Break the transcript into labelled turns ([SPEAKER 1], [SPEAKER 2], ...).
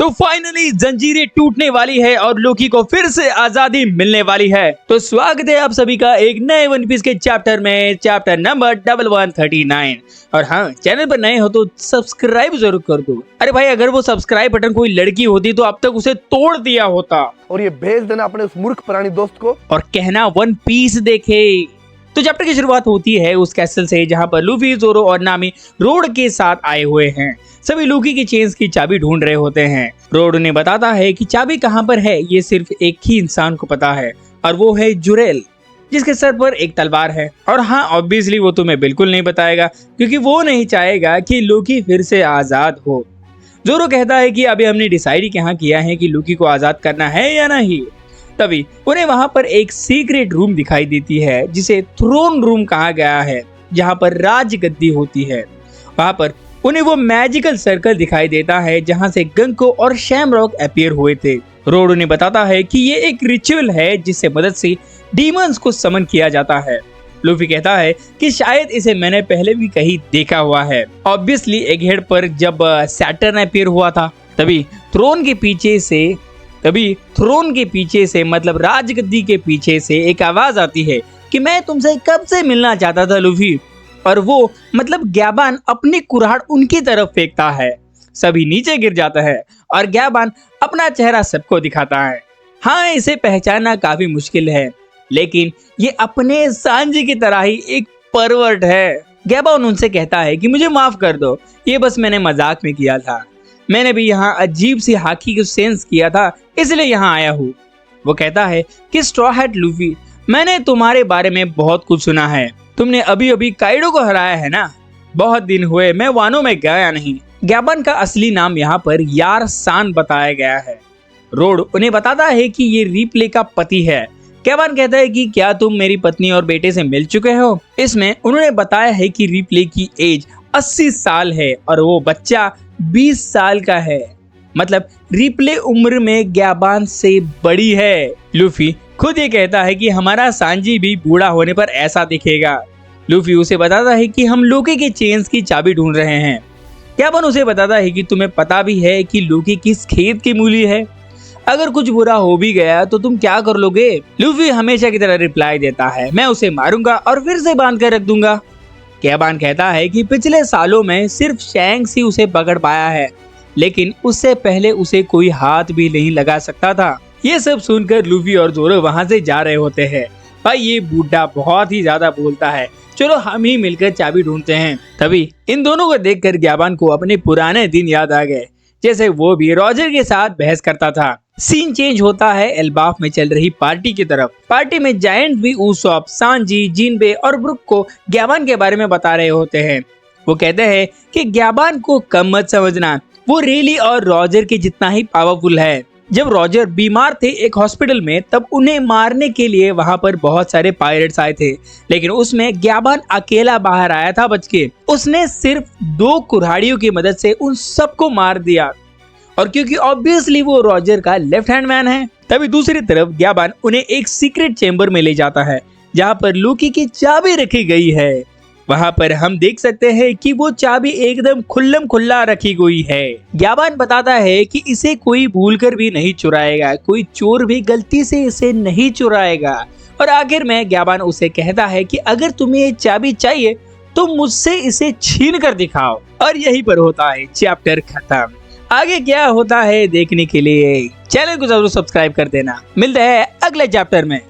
[SPEAKER 1] तो फाइनली जंजीरें टूटने वाली है और लोकी को फिर से आजादी मिलने वाली है। तो स्वागत है आप सभी का एक नए वन पीस के चैप्टर में, चैप्टर नंबर 1139। और हाँ, चैनल पर नए हो तो सब्सक्राइब जरूर कर दो। अरे भाई, अगर वो सब्सक्राइब बटन कोई लड़की होती तो अब तक उसे तोड़ दिया होता
[SPEAKER 2] और ये भेज देना अपने उस मूर्ख प्राणी दोस्त को
[SPEAKER 1] और कहना वन पीस देखे। तो चैप्टर की शुरुआत होती है उस कैसल से जहाँ पर लूफी, जोरो और नामी रोड के साथ आए हुए हैं। सभी लूकी की चेन्स की चाबी ढूंढ रहे होते हैं। रोड उन्हें बताता है कि चाबी कहाँ पर है ये सिर्फ एक ही इंसान को पता है और वो है जुरेल, जिसके सर पर एक तलवार है। और हाँ, ऑब्वियसली वो तुम्हें बिल्कुल नहीं बताएगा क्योंकि वो नहीं चाहेगा कि लूकी फिर से आजाद हो। जोरो कहता है कि अभी हमने डिसाइड यहाँ किया है कि लूकी को आजाद करना है या नहीं। तभी उन्हें वहां पर एक सीक्रेट रूम दिखाई देती है जिसे थ्रोन रूम कहा गया है, जहां पर राजगद्दी होती है। वहां पर उन्हें वो मैजिकल सर्कल दिखाई देता है जहां से गंको और शैमरॉक अपीयर हुए थे। रोड उन्हें बताता है कि ये एक रिचुअल है जिससे मदद से डीमंस को समन किया जाता है। लूफी कहता है कि शायद इसे मैंने पहले भी कहीं देखा हुआ है। ऑब्वियसली एक हेड पर जब सैटर्न अपीयर हुआ था तभी थ्रोन के पीछे से मतलब राजगद्दी के पीछे से एक आवाज आती है कि मैं तुमसे कब से मिलना चाहता था लूफी। और वो मतलब ग्याबान अपनी कुल्हाड़ उनकी तरफ फेंकता है। सभी नीचे गिर जाता है और ग्याबान अपना चेहरा सबको दिखाता है। हाँ, इसे पहचानना काफी मुश्किल है, लेकिन ये अपने सांजी की तरह ही एक परवर्ट है। ग्याबान उनसे कहता है कि मुझे माफ कर दो, ये बस मैंने मजाक में किया था। मैंने भी यहाँ अजीब सी हाकी को सेंस किया था, इसलिए यहाँ आया हूँ। वो कहता है कि स्ट्रॉ हैट लूफी, मैंने तुम्हारे बारे में बहुत कुछ सुना है। तुमने अभी अभी काइडो को हराया है ना? बहुत दिन हुए मैं वानो में गया नहीं। ग्याबान का असली नाम यहाँ पर यार सान बताया गया है। रोड उन्हें बताता है कि ये रिप्ले का पति है। ग्याबान कहता है कि क्या तुम मेरी पत्नी और बेटे से मिल चुके हो? इसमें उन्होंने बताया है कि रिप्ले की एज 80 साल है और वो बच्चा 20 साल का है। मतलब रिप्ले उम्र में ग्याबान से बड़ी है। लूफी खुद ये कहता है कि हमारा सांजी भी बूढ़ा होने पर ऐसा दिखेगा। लूफी उसे बताता है कि हम लूकी के चेन्स की चाबी ढूंढ रहे हैं। ग्याबान उसे बताता है कि तुम्हें पता भी है कि लूकी किस खेत की मूली है? अगर कुछ बुरा हो भी गया तो तुम क्या कर लोगे? लूफी हमेशा की तरह रिप्लाई देता है, मैं उसे मारूंगा और फिर से बांध कर रख दूंगा। ग्याबान कहता है कि पिछले सालों में सिर्फ शैंक्स ही उसे पकड़ पाया है, लेकिन उससे पहले उसे कोई हाथ भी नहीं लगा सकता था। ये सब सुनकर लूफी और जोरो वहां से जा रहे होते हैं। भाई, ये बूढ़ा बहुत ही ज्यादा बोलता है, चलो हम ही मिलकर चाबी ढूंढते हैं। तभी इन दोनों को देखकर ग्याबान को अपने पुराने दिन याद आ गए, जैसे वो भी रॉजर के साथ बहस करता था। सीन चेंज होता है एल्बाफ में चल रही पार्टी की तरफ। पार्टी में जायंट भी उसॉप, सांजी, जिनबे और ब्रुक को ग्याबान के बारे में बता रहे होते हैं। वो कहते हैं कि ग्याबान को कम मत समझना, वो रेली और रॉजर के जितना ही पावरफुल है। जब रॉजर बीमार थे एक हॉस्पिटल में, तब उन्हें मारने के लिए वहां पर बहुत सारे पायरेट्स आए थे, लेकिन उसमें ग्याबान अकेला बाहर आया था बच के। उसने सिर्फ 2 कुल्हाड़ियों की मदद से उन सबको मार दिया, और क्योंकि ऑब्वियसली वो रॉजर का लेफ्ट हैंड मैन है। तभी दूसरी तरफ ग्याबान उन्हें एक सीक्रेट चेंबर में ले जाता है जहां पर लूकी की चाबी रखी गई है। वहां पर हम देख सकते हैं कि वो चाबी एकदम खुल्लम खुल्ला रखी गई है। ग्याबान बताता है कि इसे कोई भूलकर भी नहीं चुराएगा, कोई चोर भी गलती से इसे नहीं चुराएगा। और आखिर में ग्याबान उसे कहता है कि अगर तुम्हें ये चाबी चाहिए तो मुझसे इसे छीन कर दिखाओ। और यहीं पर होता है चैप्टर खत्म। आगे क्या होता है देखने के लिए चैनल को जरूर सब्सक्राइब कर देना। मिलते हैं अगले चैप्टर में।